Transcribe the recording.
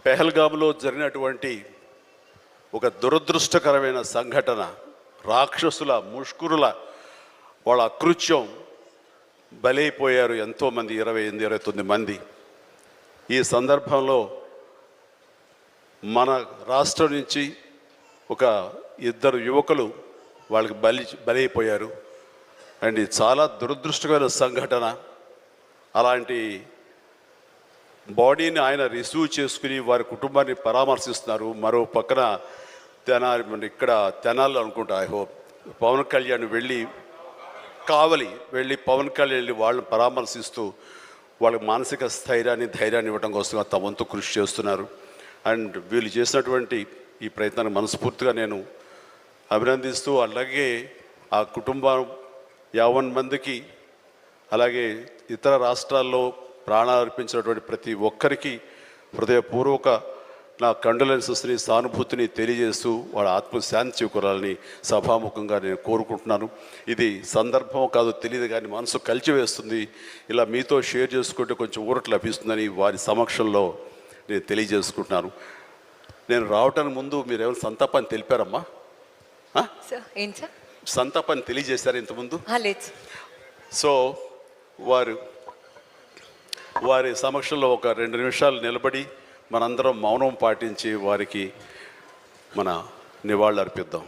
పెహల్గామ్లో జరిగినటువంటి ఒక దురదృష్టకరమైన సంఘటన, రాక్షసుల ముష్కరుల వాళ్ళ అకృత్యం బలైపోయారు ఎంతోమంది, 28-29 మంది. ఈ సందర్భంలో మన రాష్ట్రం నుంచి ఒక 2 యువకులు వాళ్ళకి బలైపోయారు. అండ్ ఇది చాలా దురదృష్టకరమైన సంఘటన. అలాంటి బాడీని ఆయన రిసీవ్ చేసుకుని వారి కుటుంబాన్ని పరామర్శిస్తున్నారు. మరో పక్కన ఇక్కడ తెనాలి అనుకుంటా, ఐ హోప్ పవన్ కళ్యాణ్ వెళ్ళి పవన్ కళ్యాణ్ వెళ్ళి వాళ్ళని పరామర్శిస్తూ వాళ్ళకి మానసిక స్థైర్యాన్ని, ధైర్యాన్ని ఇవ్వడం కోసం తమ వంతు కృషి చేస్తున్నారు. అండ్ వీళ్ళు చేసినటువంటి ఈ ప్రయత్నాన్ని మనస్ఫూర్తిగా నేను అభినందిస్తూ, అలాగే ఆ కుటుంబం 50 మందికి, అలాగే ఇతర రాష్ట్రాల్లో ప్రాణాలు అర్పించినటువంటి ప్రతి ఒక్కరికి హృదయపూర్వక నా కండోలెన్సెస్ని, సానుభూతిని తెలియజేస్తూ వాళ్ళ ఆత్మశాంతి చేకూరాలని సభాముఖంగా నేను కోరుకుంటున్నాను. ఇది సందర్భం కాదు తెలియదు, కానీ మనసు కలిచివేస్తుంది. ఇలా మీతో షేర్ చేసుకుంటే కొంచెం ఊరట లభిస్తుందని వారి సమక్షంలో నేను తెలియజేసుకుంటున్నాను. నేను రావటానికి ముందు మీరు ఏమైనా సంతాపాన్ని తెలిపారమ్మా? సంతాపాన్ని తెలియజేశారు ఇంతకుముందు? సో వారి సమక్షంలో ఒక 2 నిమిషాలు నిలబడి మనందరం మౌనం పాటించి వారికి మన నివాళులు అర్పిద్దాం.